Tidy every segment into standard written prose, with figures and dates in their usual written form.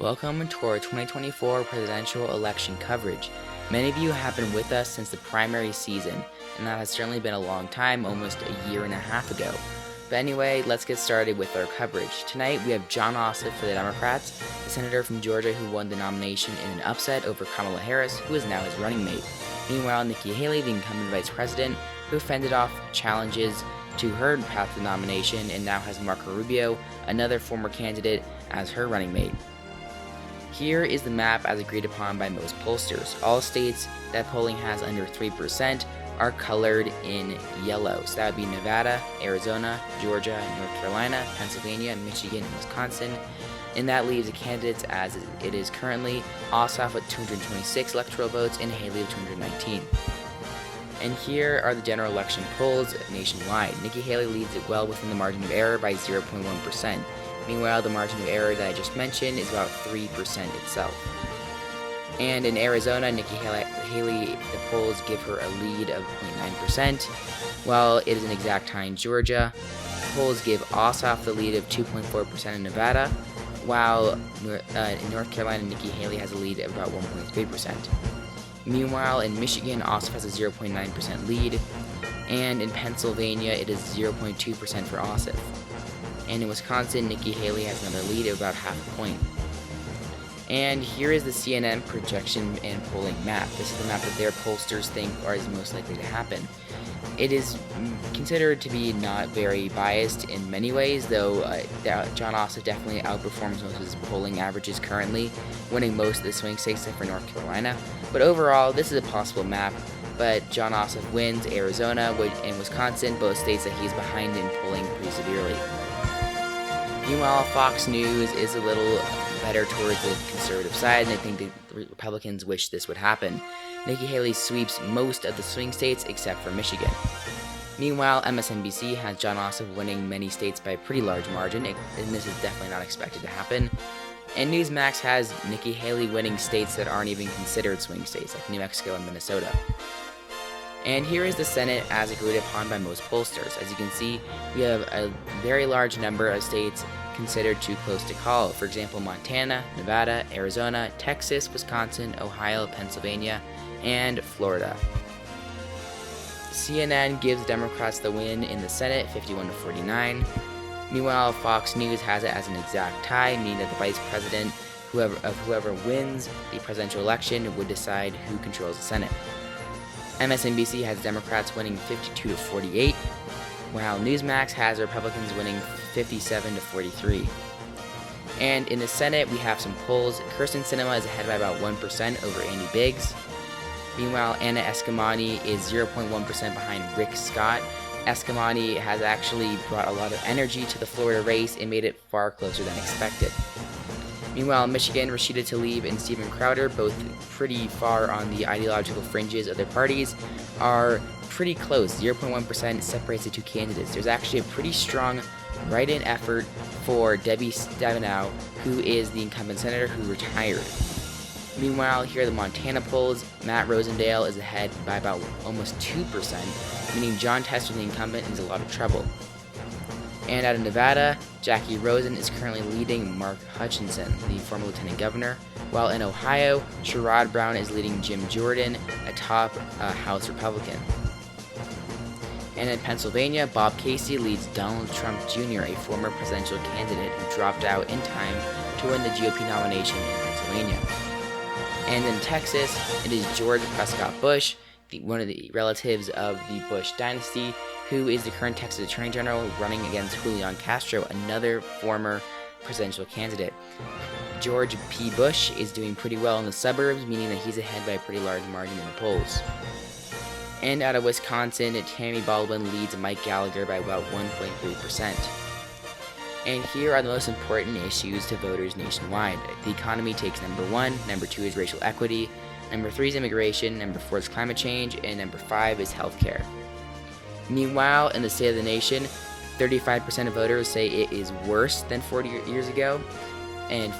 Welcome to our 2024 presidential election coverage. Many of you have been with us since the primary season, and that has certainly been a long time, almost a year and a half ago. But anyway, let's get started with our coverage. Tonight we have Jon Ossoff for the Democrats, the senator from Georgia who won the nomination in an upset over Kamala Harris, who is now his running mate. Meanwhile, Nikki Haley, the incumbent vice president, who fended off challenges to her path to the nomination and now has Marco Rubio, another former candidate, as her running mate. Here is the map as agreed upon by most pollsters. All states that polling has under 3% are colored in yellow. So that would be Nevada, Arizona, Georgia, North Carolina, Pennsylvania, Michigan, and Wisconsin. And that leaves the candidates as it is currently: Ossoff with 226 electoral votes and Haley with 219. And here are the general election polls nationwide. Nikki Haley leads it well within the margin of error by 0.1%. Meanwhile, the margin of error that I just mentioned is about 3% itself. And in Arizona, Nikki Haley, the polls give her a lead of 0.9%, while it is an exact tie in Georgia. Polls give Ossoff the lead of 2.4% in Nevada, while in North Carolina, Nikki Haley has a lead of about 1.3%. Meanwhile, in Michigan, Ossoff has a 0.9% lead, and in Pennsylvania, it is 0.2% for Ossoff. And in Wisconsin, Nikki Haley has another lead of about half a point. And here is the CNN projection and polling map. This is the map that their pollsters think is most likely to happen. It is considered to be not very biased in many ways, though Jon Ossoff definitely outperforms most of his polling averages currently, winning most of the swing states except for North Carolina. But overall, this is a possible map, but Jon Ossoff wins Arizona and Wisconsin, both states that he's behind in polling pretty severely. Meanwhile, Fox News is a little better towards the conservative side, and I think the Republicans wish this would happen. Nikki Haley sweeps most of the swing states except for Michigan. Meanwhile, MSNBC has Jon Ossoff winning many states by a pretty large margin, and this is definitely not expected to happen. And Newsmax has Nikki Haley winning states that aren't even considered swing states, like New Mexico and Minnesota. And here is the Senate as agreed upon by most pollsters. As you can see, we have a very large number of states considered too close to call. For example, Montana, Nevada, Arizona, Texas, Wisconsin, Ohio, Pennsylvania, and Florida. CNN gives Democrats the win in the Senate, 51-49. Meanwhile, Fox News has it as an exact tie, meaning that the vice president, whoever wins the presidential election, would decide who controls the Senate. MSNBC has Democrats winning 52-48, while Newsmax has Republicans winning 57-43. And in the Senate, we have some polls. Kyrsten Sinema is ahead by about 1% over Andy Biggs. Meanwhile, Anna Eskamani is 0.1% behind Rick Scott. Eskamani has actually brought a lot of energy to the Florida race and made it far closer than expected. Meanwhile, Michigan, Rashida Tlaib and Steven Crowder, both pretty far on the ideological fringes of their parties, are pretty close. 0.1% separates the two candidates. There's actually a pretty strong write-in effort for Debbie Stabenow, who is the incumbent senator who retired. Meanwhile, here are the Montana polls. Matt Rosendale is ahead by about almost 2%, meaning John Tester, the incumbent, is in a lot of trouble. And out of Nevada, Jackie Rosen is currently leading Mark Hutchinson, the former lieutenant governor, while in Ohio, Sherrod Brown is leading Jim Jordan, a top House Republican. And in Pennsylvania, Bob Casey leads Donald Trump Jr., a former presidential candidate who dropped out in time to win the GOP nomination in Pennsylvania. And in Texas, it is George Prescott Bush, one of the relatives of the Bush dynasty, who is the current Texas Attorney General, running against Julian Castro, another former presidential candidate. George P. Bush is doing pretty well in the suburbs, meaning that he's ahead by a pretty large margin in the polls. And out of Wisconsin, Tammy Baldwin leads Mike Gallagher by about 1.3%. And here are the most important issues to voters nationwide. The economy takes number 1, number 2 is racial equity, number 3 is immigration, number 4 is climate change, and number 5 is healthcare. Meanwhile, in the State of the Nation, 35% of voters say it is worse than 40 years ago, and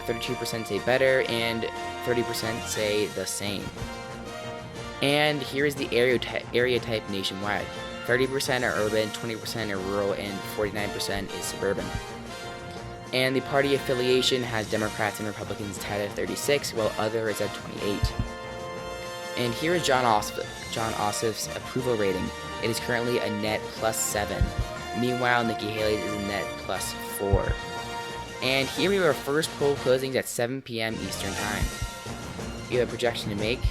32% say better, and 30% say the same. And here is the area type nationwide. 30% are urban, 20% are rural, and 49% is suburban. And the party affiliation has Democrats and Republicans tied at 36, while other is at 28. And here is Jon Ossoff's approval rating. It is currently a net +7. Meanwhile, Nikki Haley's is a net +4. And here we have our first poll closings at 7 p.m. Eastern Time. We have a projection to make.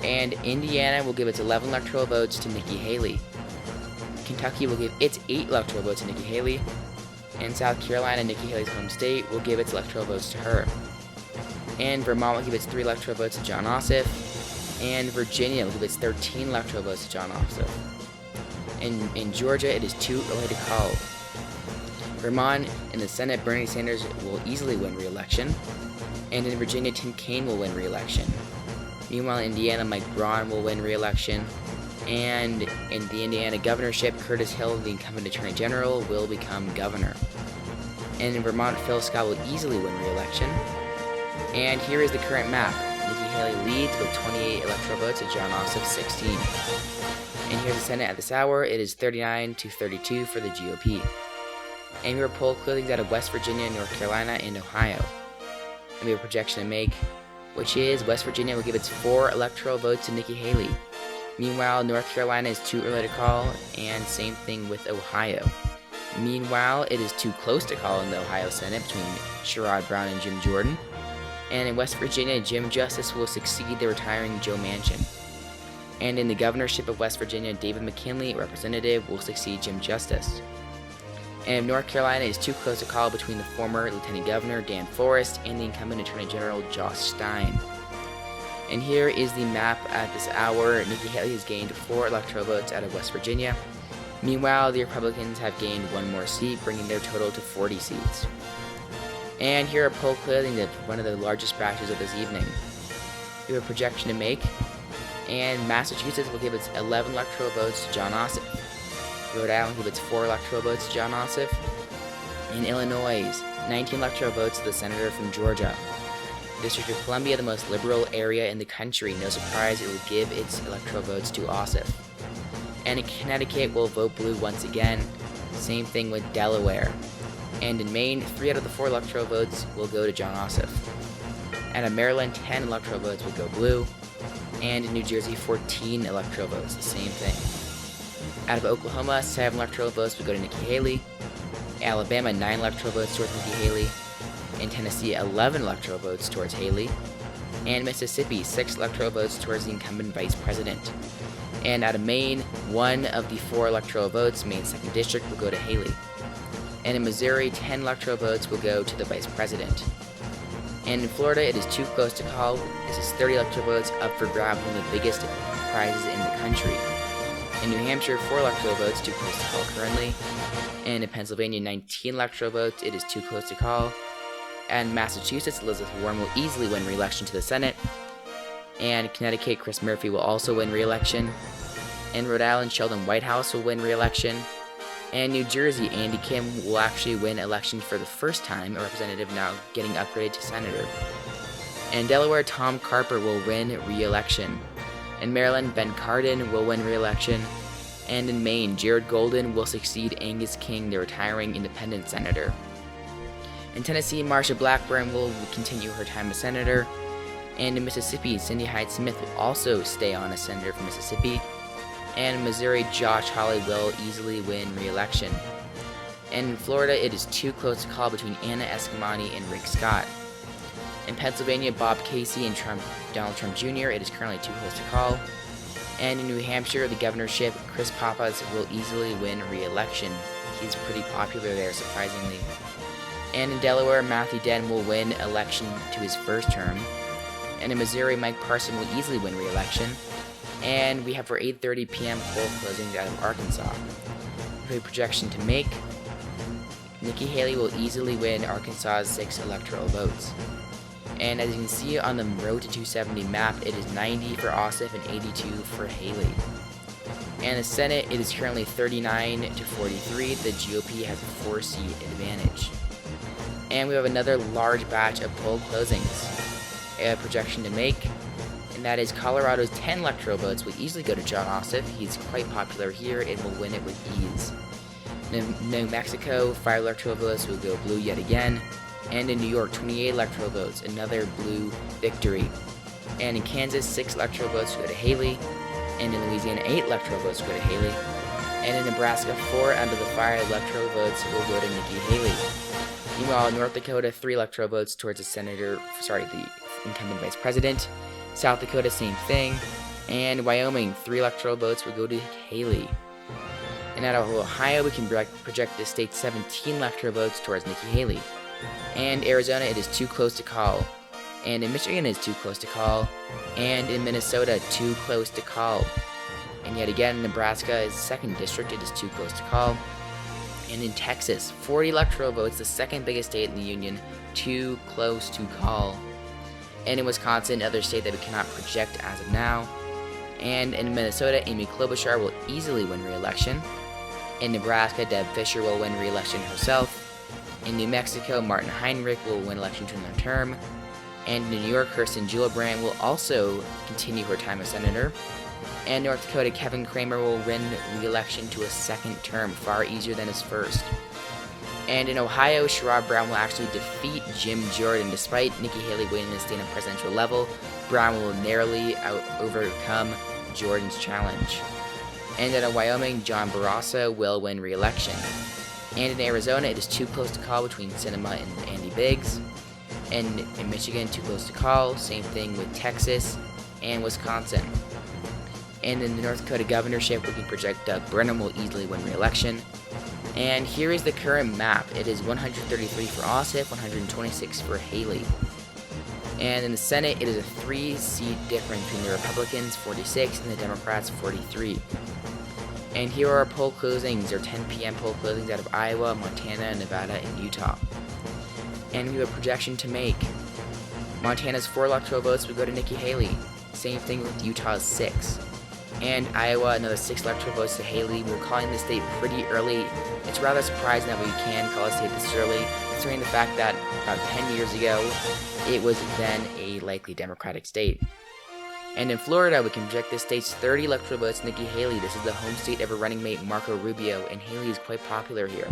And Indiana will give its 11 electoral votes to Nikki Haley. Kentucky will give its 8 electoral votes to Nikki Haley. And South Carolina, Nikki Haley's home state, will give its electoral votes to her. And Vermont will give its 3 electoral votes to Jon Ossoff. And Virginia will give its 13 electoral votes to Jon Ossoff. In Georgia, it is too early to call. Vermont, in the Senate, Bernie Sanders will easily win re-election. And in Virginia, Tim Kaine will win re-election. Meanwhile, in Indiana, Mike Braun will win re-election. And in the Indiana governorship, Curtis Hill, the incumbent attorney general, will become governor. And in Vermont, Phil Scott will easily win re-election. And here is the current map. Nikki Haley leads with 28 electoral votes and Jon Ossoff 16. And here's the Senate at this hour. It is 39 to 32 for the GOP. And we have poll closings out of West Virginia, North Carolina, and Ohio. And we have a projection to make, which is West Virginia will give its 4 electoral votes to Nikki Haley. Meanwhile, North Carolina is too early to call, and same thing with Ohio. Meanwhile, it is too close to call in the Ohio Senate between Sherrod Brown and Jim Jordan. And in West Virginia, Jim Justice will succeed the retiring Joe Manchin. And in the governorship of West Virginia, David McKinley, representative, will succeed Jim Justice. And North Carolina is too close to call between the former Lieutenant Governor Dan Forest and the incumbent Attorney General Josh Stein. And here is the map at this hour. Nikki Haley has gained 4 electoral votes out of West Virginia. Meanwhile, the Republicans have gained 1 more seat, bringing their total to 40 seats. And here are poll closings of one of the largest batches of this evening. We have a projection to make, and Massachusetts will give its 11 electoral votes to Jon Ossoff. Rhode Island will give its 4 electoral votes to Jon Ossoff. In Illinois, 19 electoral votes to the senator from Georgia. District of Columbia, the most liberal area in the country, no surprise it will give its electoral votes to Ossoff. And in Connecticut will vote blue once again. Same thing with Delaware. And in Maine, 3 out of the 4 electoral votes will go to Jon Ossoff. And in Maryland, 10 electoral votes will go blue. And in New Jersey, 14 electoral votes, the same thing. Out of Oklahoma, 7 electoral votes will go to Nikki Haley. Alabama, 9 electoral votes towards Nikki Haley. In Tennessee, 11 electoral votes towards Haley. And Mississippi, 6 electoral votes towards the incumbent vice president. And out of Maine, 1 of the 4 electoral votes, Maine's 2nd district, will go to Haley. And in Missouri, 10 electoral votes will go to the vice president. And in Florida, it is too close to call. This is 30 electoral votes up for grabs, one of the biggest prizes in the country. In New Hampshire, 4 electoral votes, too close to call currently. And in Pennsylvania, 19 electoral votes, it is too close to call. And Massachusetts, Elizabeth Warren will easily win re-election to the Senate. And Connecticut, Chris Murphy will also win re-election. In Rhode Island, Sheldon Whitehouse will win re-election. And New Jersey, Andy Kim will actually win election for the first time, a representative now getting upgraded to senator. In Delaware, Tom Carper will win re-election. In Maryland, Ben Cardin will win re-election. And in Maine, Jared Golden will succeed Angus King, the retiring independent senator. In Tennessee, Marsha Blackburn will continue her time as senator. And in Mississippi, Cindy Hyde-Smith will also stay on as senator for Mississippi. And in Missouri, Josh Hawley will easily win re-election. And in Florida, it is too close to call between Anna Eskamani and Rick Scott. In Pennsylvania, Bob Casey and Donald Trump Jr., it is currently too close to call. And in New Hampshire, the governorship, Chris Pappas will easily win re-election. He's pretty popular there, surprisingly. And in Delaware, Matthew Dent will win election to his first term. And in Missouri, Mike Parson will easily win re-election. And we have our 8:30 p.m. poll closings out of Arkansas. For a projection to make, Nikki Haley will easily win Arkansas's 6 electoral votes. And as you can see on the Road to 270 map, it is 90 for Ossoff and 82 for Haley. And the Senate, it is currently 39 to 43. The GOP has a 4-seat advantage. And we have another large batch of poll closings. A projection to make, and that is Colorado's 10 electoral votes will easily go to Jon Ossoff. He's quite popular here and will win it with ease. New Mexico, 5 electoral votes will go blue yet again. And in New York, 28 electoral votes, another blue victory. And in Kansas, 6 electoral votes go to Haley. And in Louisiana, 8 electoral votes go to Haley. And in Nebraska, 4 out of the 5 electoral votes will go to Nikki Haley. Meanwhile, in North Dakota, 3 electoral votes towards the incumbent vice president. South Dakota, same thing. And Wyoming, 3 electoral votes will go to Haley. And out of Ohio, we can project the state's 17 electoral votes towards Nikki Haley. And Arizona, it is too close to call. And in Michigan, it is too close to call. And in Minnesota, too close to call. And yet again, Nebraska is 2nd district, it is too close to call. And in Texas, 40 electoral votes, the 2nd biggest state in the union, too close to call. And in Wisconsin, another state that we cannot project as of now. And in Minnesota, Amy Klobuchar will easily win re-election. In Nebraska, Deb Fischer will win re-election herself. In New Mexico, Martin Heinrich will win election to another term. And in New York, Kirsten Gillibrand will also continue her time as senator. And North Dakota, Kevin Cramer will win re-election to a 2nd term, far easier than his first. And in Ohio, Sherrod Brown will actually defeat Jim Jordan. Despite Nikki Haley winning the state on presidential level, Brown will narrowly overcome Jordan's challenge. And in Wyoming, John Barrasso will win re-election. And in Arizona, it is too close to call between Sinema and Andy Biggs. And in Michigan, too close to call. Same thing with Texas and Wisconsin. And in the North Dakota governorship, we can project Doug Brennan will easily win re-election. And here is the current map. It is 133 for Ossoff, 126 for Haley. And in the Senate, it is a 3-seat difference between the Republicans, 46, and the Democrats, 43. And here are our poll closings, or 10 p.m. poll closings out of Iowa, Montana, Nevada, and Utah. And we have a projection to make. Montana's 4 electoral votes would go to Nikki Haley. Same thing with Utah's 6. And Iowa, another 6 electoral votes to Haley. We're calling this state pretty early. It's rather surprising that we can call a state this early, considering the fact that about 10 years ago, it was then a likely Democratic state. And in Florida, we can project this state's 30 electoral votes to Nikki Haley. This is the home state of her running mate, Marco Rubio, and Haley is quite popular here.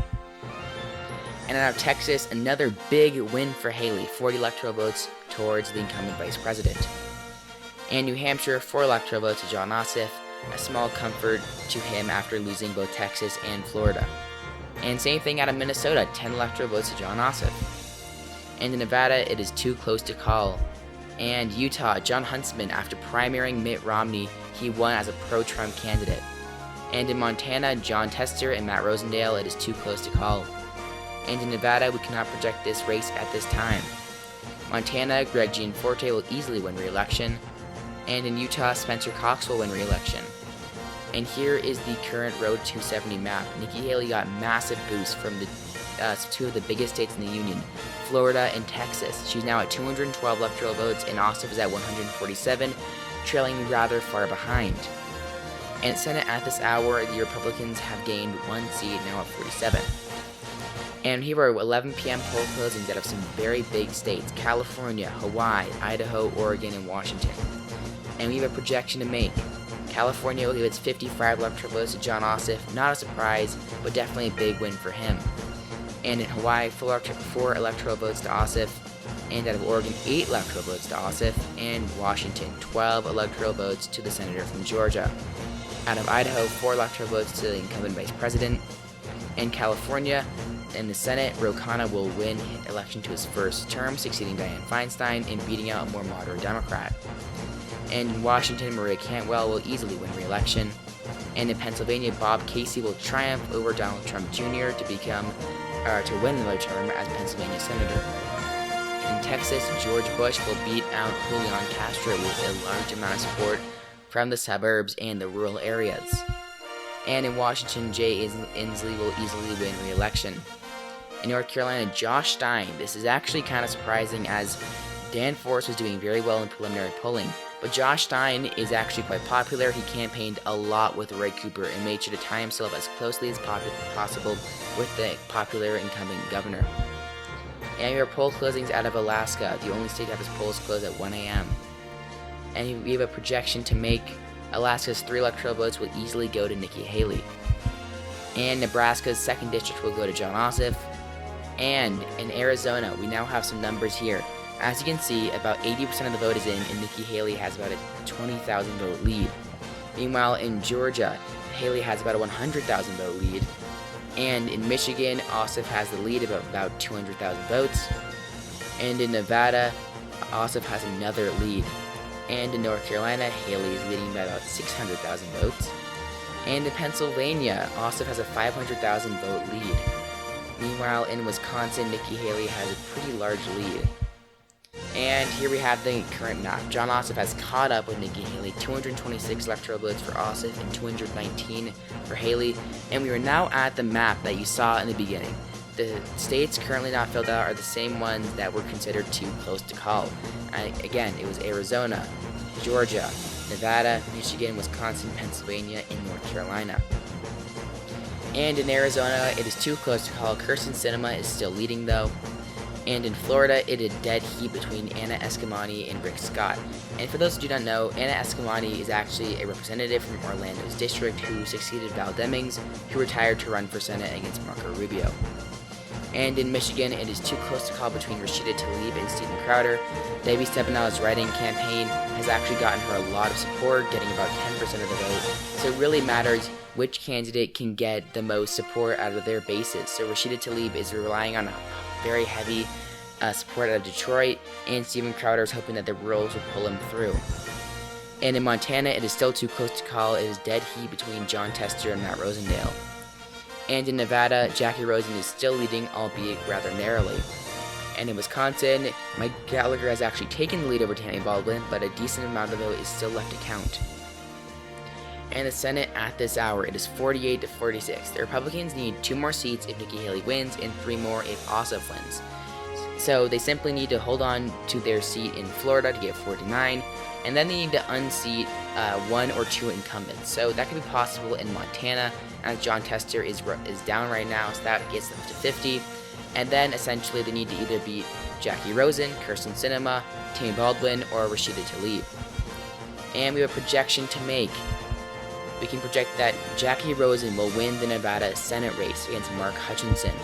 And out of Texas, another big win for Haley, 40 electoral votes towards the incumbent vice president. And New Hampshire, 4 electoral votes to Jon Ossoff, a small comfort to him after losing both Texas and Florida. And same thing out of Minnesota, 10 electoral votes to Jon Ossoff. And in Nevada, it is too close to call. And Utah, John Huntsman, after primarying Mitt Romney, he won as a pro-Trump candidate. And in Montana, John Tester and Matt Rosendale, it is too close to call. And in Nevada, we cannot project this race at this time. Montana, Greg Gianforte will easily win re-election. And in Utah, Spencer Cox will win re-election. And here is the current Road 270 map. Nikki Haley got massive boosts from the 2 of the biggest states in the union, Florida and Texas. She's now at 212 electoral votes, and Ossoff is at 147, trailing rather far behind. And Senate at this hour, the Republicans have gained 1 seat, now at 47. And here are 11 p.m. poll closings out of some very big states: California, Hawaii, Idaho, Oregon, and Washington. And we have a projection to make. California will give its 55 electoral votes to Jon Ossoff, not a surprise, but definitely a big win for him. And in Hawaii, 4 electoral votes to Ossoff, and out of Oregon, 8 electoral votes to Ossoff, and Washington, 12 electoral votes to the senator from Georgia. Out of Idaho, 4 electoral votes to the incumbent vice president. In California, in the Senate, Ro Khanna will win election to his first term, succeeding Dianne Feinstein and beating out a more moderate Democrat. And in Washington, Maria Cantwell will easily win re-election. And in Pennsylvania, Bob Casey will triumph over Donald Trump Jr. to win another term as Pennsylvania senator. In Texas, George Bush will beat out Julian Castro with a large amount of support from the suburbs and the rural areas. And in Washington, Jay Inslee will easily win re-election. In North Carolina, Josh Stein. This is actually kind of surprising, as Dan Forest was doing very well in preliminary polling, but Josh Stein is actually quite popular. He campaigned a lot with Roy Cooper and made sure to tie himself as closely as possible with the popular incumbent governor. And we have poll closings out of Alaska, the only state to have its polls closed at 1 a.m. And we have a projection to make. Alaska's 3 electoral votes will easily go to Nikki Haley. And Nebraska's 2nd district will go to Jon Ossoff. And in Arizona, we now have some numbers here. As you can see, about 80% of the vote is in, and Nikki Haley has about a 20,000 vote lead. Meanwhile, in Georgia, Haley has about a 100,000 vote lead. And in Michigan, Ossoff has the lead of about 200,000 votes. And in Nevada, Ossoff has another lead. And in North Carolina, Haley is leading by about 600,000 votes. And in Pennsylvania, Ossoff has a 500,000 vote lead. Meanwhile, in Wisconsin, Nikki Haley has a pretty large lead. And here we have the current map. Jon Ossoff has caught up with Nikki Haley, 226 electoral votes for Ossoff and 219 for Haley. And we are now at the map that you saw in the beginning. The states currently not filled out are the same ones that were considered too close to call. And again, it was Arizona, Georgia, Nevada, Michigan, Wisconsin, Pennsylvania, and North Carolina. And in Arizona, it is too close to call. Kyrsten Sinema is still leading though. And in Florida, it is dead heat between Anna Eskamani and Rick Scott. And for those who do not know, Anna Eskamani is actually a representative from Orlando's district who succeeded Val Demings, who retired to run for Senate against Marco Rubio. And in Michigan, it is too close to call between Rashida Tlaib and Steven Crowder. Debbie Stepanow's write-in campaign has actually gotten her a lot of support, getting about 10% of the vote. So it really matters which candidate can get the most support out of their bases. So Rashida Tlaib is relying on very heavy support out of Detroit, and Steven Crowder is hoping that the rurals will pull him through. And in Montana, it is still too close to call. It is dead heat between Jon Tester and Matt Rosendale. And in Nevada, Jackie Rosen is still leading, albeit rather narrowly. And in Wisconsin, Mike Gallagher has actually taken the lead over Tammy Baldwin, but a decent amount of the vote is still left to count. And the Senate at this hour, it is 48 to 46. The Republicans need 2 more seats if Nikki Haley wins, and 3 more if Ossoff wins. So they simply need to hold on to their seat in Florida to get 49, and then they need to unseat 1 or 2 incumbents. So that could be possible in Montana, as Jon Tester is down right now, so that gets them to 50. And then essentially they need to either beat Jackie Rosen, Kyrsten Sinema, Tammy Baldwin, or Rashida Tlaib. And we have a projection to make. We can project that Jackie Rosen will win the Nevada Senate race against Mark Hutchinson.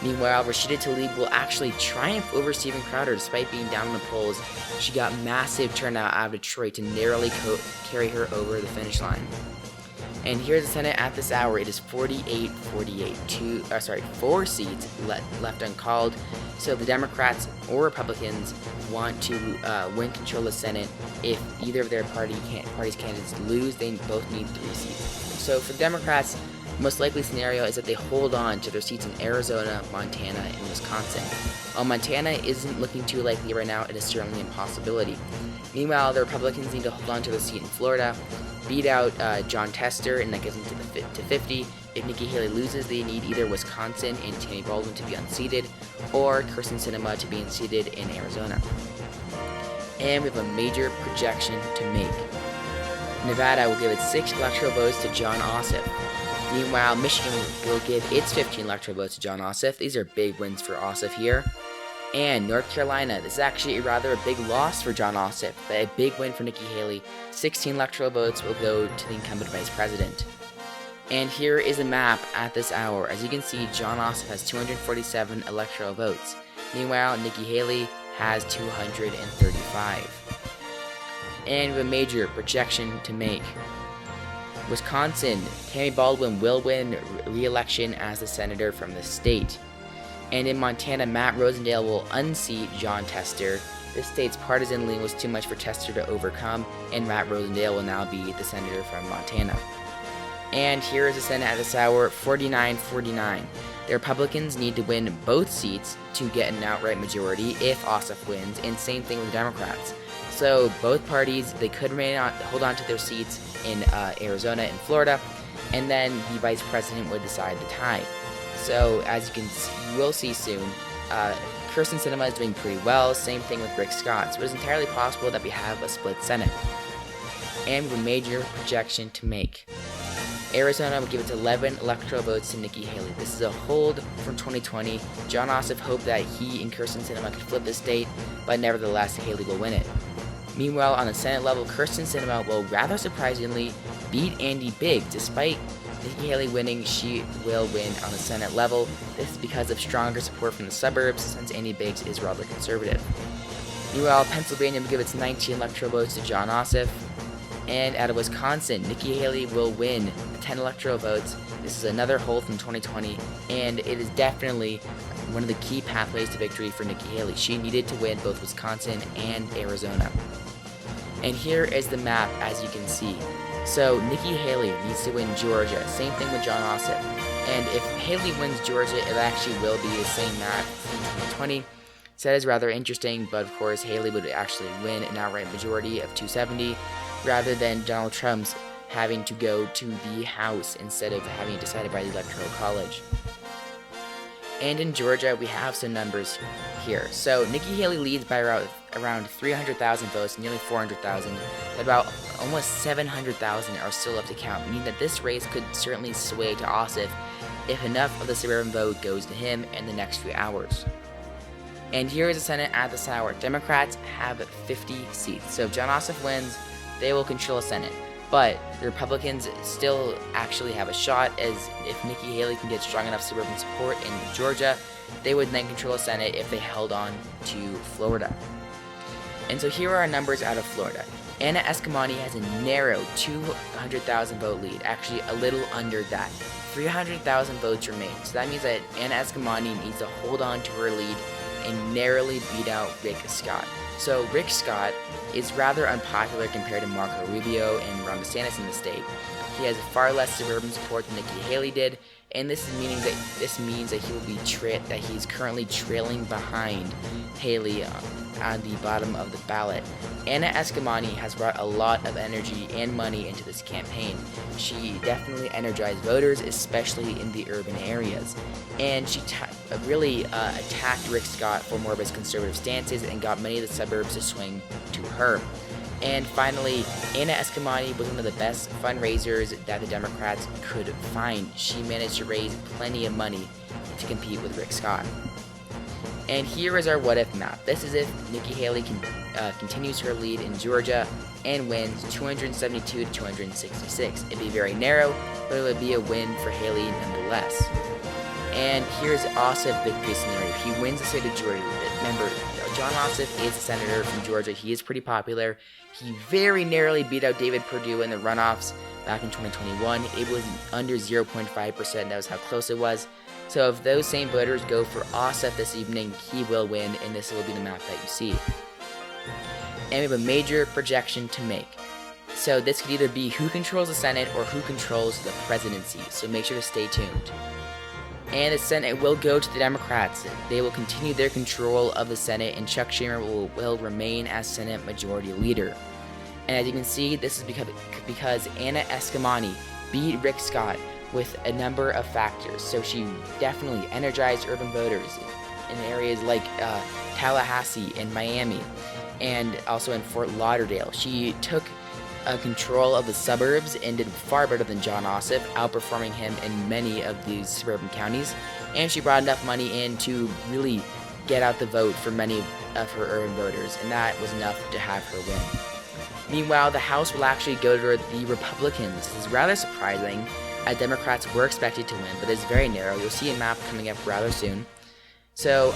Meanwhile, Rashida Tlaib will actually triumph over Steven Crowder despite being down in the polls. She got massive turnout out of Detroit to narrowly carry her over the finish line. And here's the Senate at this hour. It is 48-48. 4 seats left uncalled. So the Democrats or Republicans want to win control of the Senate. If either of their party's candidates lose, they both need 3 seats. So for the Democrats, the most likely scenario is that they hold on to their seats in Arizona, Montana, and Wisconsin. While Montana isn't looking too likely right now, it is certainly a possibility. Meanwhile, the Republicans need to hold on to their seat in Florida, beat out Jon Tester, and that gets them to 50. If Nikki Haley loses, they need either Wisconsin and Tammy Baldwin to be unseated, or Kyrsten Sinema to be unseated in Arizona. And we have a major projection to make. Nevada will give its 6 electoral votes to Jon Ossoff. Meanwhile, Michigan will give its 15 electoral votes to Jon Ossoff. These are big wins for Ossoff here. And North Carolina, this is actually rather a big loss for Jon Ossoff, but a big win for Nikki Haley. 16 electoral votes will go to the incumbent vice president. And here is a map at this hour. As you can see, Jon Ossoff has 247 electoral votes. Meanwhile, Nikki Haley has 235. And we have a major projection to make. Wisconsin, Tammy Baldwin will win re-election as the senator from the state. And in Montana, Matt Rosendale will unseat Jon Tester. This state's partisan lean was too much for Tester to overcome, and Matt Rosendale will now be the senator from Montana. And here is the Senate at this hour, 49-49. The Republicans need to win both seats to get an outright majority if Ossoff wins, and same thing with the Democrats. So both parties, they could hold on to their seats in Arizona and Florida, and then the vice president would decide the tie. So as you will see soon, Kyrsten Sinema is doing pretty well. Same thing with Rick Scott. So it's entirely possible that we have a split Senate. And we have a major projection to make. Arizona will give its 11 electoral votes to Nikki Haley. This is a hold from 2020. Jon Ossoff hoped that he and Kyrsten Sinema could flip the state, but nevertheless, Haley will win it. Meanwhile, on the Senate level, Kyrsten Sinema will rather surprisingly beat Andy Biggs, despite Nikki Haley winning, she will win on the Senate level. This is because of stronger support from the suburbs, since Andy Biggs is rather conservative. Meanwhile, Pennsylvania will give its 19 electoral votes to Jon Ossoff. And out of Wisconsin, Nikki Haley will win 10 electoral votes. This is another hold from 2020, and it is definitely one of the key pathways to victory for Nikki Haley. She needed to win both Wisconsin and Arizona. And here is the map, as you can see. So Nikki Haley needs to win Georgia. Same thing with Jon Ossoff. And if Haley wins Georgia, it actually will be the same map from 2020. So that is rather interesting, but of course Haley would actually win an outright majority of 270, rather than Donald Trump's having to go to the House instead of having it decided by the Electoral College. And in Georgia, we have some numbers here. So Nikki Haley leads by around 300,000 votes, nearly 400,000. About almost 700,000 are still left to count, meaning that this race could certainly sway to Ossoff if enough of the suburban vote goes to him in the next few hours. And here is the Senate at this hour. Democrats have 50 seats. So if Jon Ossoff wins, they will control the Senate. But the Republicans still actually have a shot, as if Nikki Haley can get strong enough suburban support in Georgia, they would then control the Senate if they held on to Florida. And so here are our numbers out of Florida. Anna Eskamani has a narrow 200,000 vote lead, actually a little under that. 300,000 votes remain, so that means that Anna Eskamani needs to hold on to her lead and narrowly beat out Rick Scott. So Rick Scott is rather unpopular compared to Marco Rubio and Ron DeSantis in the state. He has far less suburban support than Nikki Haley did, and this means that he will be that he's currently trailing behind Haley on the bottom of the ballot. Anna Eskamani has brought a lot of energy and money into this campaign. She definitely energized voters, especially in the urban areas. And she really attacked Rick Scott for more of his conservative stances and got many of the suburbs to swing to her. And finally, Anna Eskamani was one of the best fundraisers that the Democrats could find. She managed to raise plenty of money to compete with Rick Scott. And here is our what-if map. This is if Nikki Haley continues her lead in Georgia and wins 272 to 266. It'd be very narrow, but it would be a win for Haley nonetheless. And here's Ossoff victory scenario. If he wins the state of Georgia, remember, Jon Ossoff is a senator from Georgia. He is pretty popular. He very narrowly beat out David Perdue in the runoffs back in 2021. It was under 0.5%. That was how close it was. So if those same voters go for Ossoff this evening, he will win, and this will be the map that you see. And we have a major projection to make. So this could either be who controls the Senate or who controls the presidency. So make sure to stay tuned. And the Senate will go to the Democrats. They will continue their control of the Senate, and Chuck Schumer will remain as Senate Majority Leader. And as you can see, this is because Anna Eskamani beat Rick Scott with a number of factors. So she definitely energized urban voters in areas like Tallahassee and Miami, and also in Fort Lauderdale. She took control of the suburbs and did far better than Jon Ossoff, outperforming him in many of these suburban counties. And she brought enough money in to really get out the vote for many of her urban voters, and that was enough to have her win. Meanwhile, the House will actually go to the Republicans. This is rather surprising, as Democrats were expected to win, but it's very narrow. You'll see a map coming up rather soon. So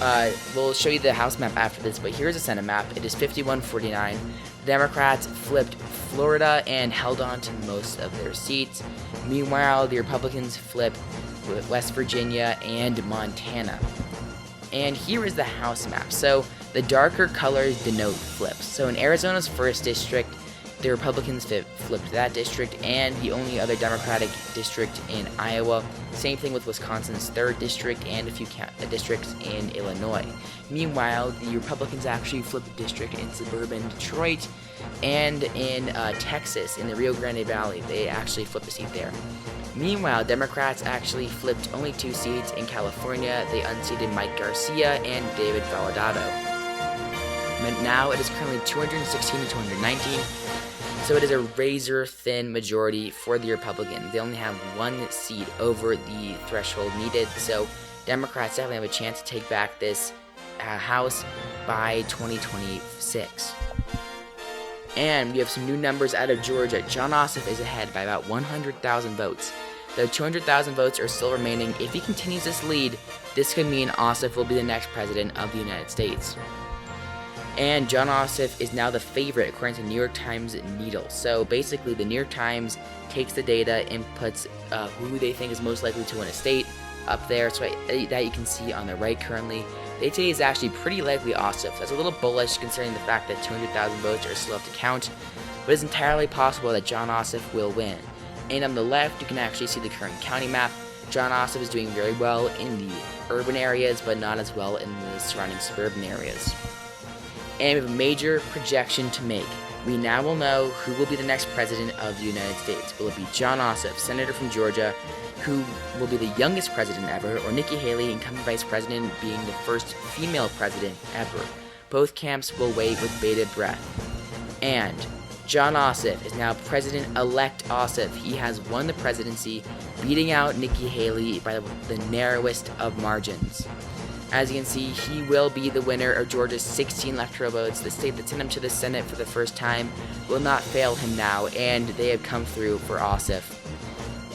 we'll show you the House map after this, but here's a Senate map. It is 51-49. The Democrats flipped Florida and held on to most of their seats. Meanwhile, the Republicans flipped West Virginia and Montana. And here is the House map. So the darker colors denote flips. So in Arizona's 1st district, the Republicans flipped that district, and the only other Democratic district in Iowa. Same thing with Wisconsin's 3rd district and a few districts in Illinois. Meanwhile, the Republicans actually flipped a district in suburban Detroit, and in Texas, in the Rio Grande Valley, they actually flipped a seat there. Meanwhile, Democrats actually flipped only 2 seats in California. They unseated Mike Garcia and David Valadado. But now it is currently 216 to 219. So it is a razor-thin majority for the Republicans. They only have 1 seat over the threshold needed, so Democrats definitely have a chance to take back this House by 2026. And we have some new numbers out of Georgia. Jon Ossoff is ahead by about 100,000 votes. Though 200,000 votes are still remaining, if he continues this lead, this could mean Ossoff will be the next president of the United States. And Jon Ossoff is now the favorite according to New York Times Needle. So basically, the New York Times takes the data and puts who they think is most likely to win a state up there, so that you can see on the right currently. They say is actually pretty likely Ossoff. That's a little bullish considering the fact that 200,000 votes are still left to count, but it's entirely possible that Jon Ossoff will win. And on the left, you can actually see the current county map. Jon Ossoff is doing very well in the urban areas, but not as well in the surrounding suburban areas. And we have a major projection to make. We now will know who will be the next president of the United States. Will it be Jon Ossoff, senator from Georgia, who will be the youngest president ever, or Nikki Haley, incumbent vice president, being the first female president ever? Both camps will wait with bated breath. And Jon Ossoff is now President-elect Ossoff. He has won the presidency, beating out Nikki Haley by the narrowest of margins. As you can see, he will be the winner of Georgia's 16 electoral votes. The state that sent him to the Senate for the first time will not fail him now, and they have come through for Ossoff.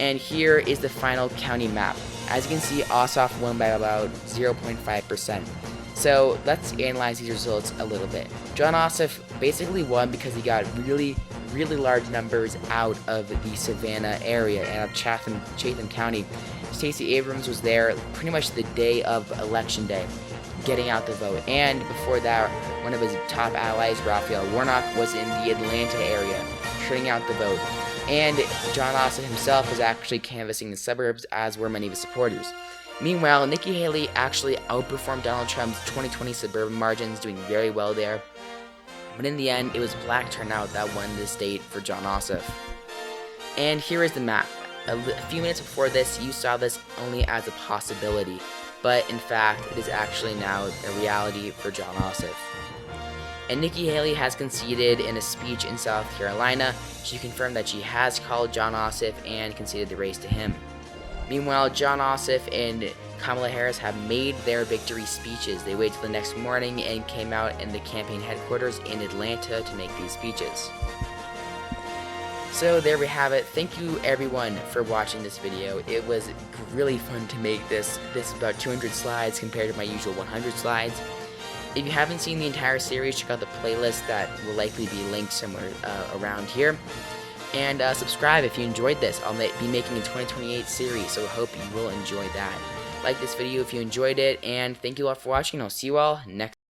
And here is the final county map. As you can see, Ossoff won by about 0.5%. So let's analyze these results a little bit. Jon Ossoff basically won because he got really large numbers out of the Savannah area and of Chatham County. Stacey Abrams was there pretty much the day of election day, getting out the vote. And before that, one of his top allies, Raphael Warnock, was in the Atlanta area, turning out the vote. And Jon Ossoff himself was actually canvassing the suburbs, as were many of his supporters. Meanwhile, Nikki Haley actually outperformed Donald Trump's 2020 suburban margins, doing very well there. But in the end, it was black turnout that won the state for Jon Ossoff. And here is the map. A few minutes before this, you saw this only as a possibility, but in fact, it is actually now a reality for Jon Ossoff. And Nikki Haley has conceded in a speech in South Carolina. She confirmed that she has called Jon Ossoff and conceded the race to him. Meanwhile, Jon Ossoff and Kamala Harris have made their victory speeches. They waited till the next morning and came out in the campaign headquarters in Atlanta to make these speeches. So there we have it. Thank you everyone for watching this video. It was really fun to make this. This is about 200 slides compared to my usual 100 slides. If you haven't seen the entire series, check out the playlist that will likely be linked somewhere around here. And subscribe if you enjoyed this. I'll be making a 2028 series, so I hope you will enjoy that. Like this video if you enjoyed it, and thank you all for watching. I'll see you all next time.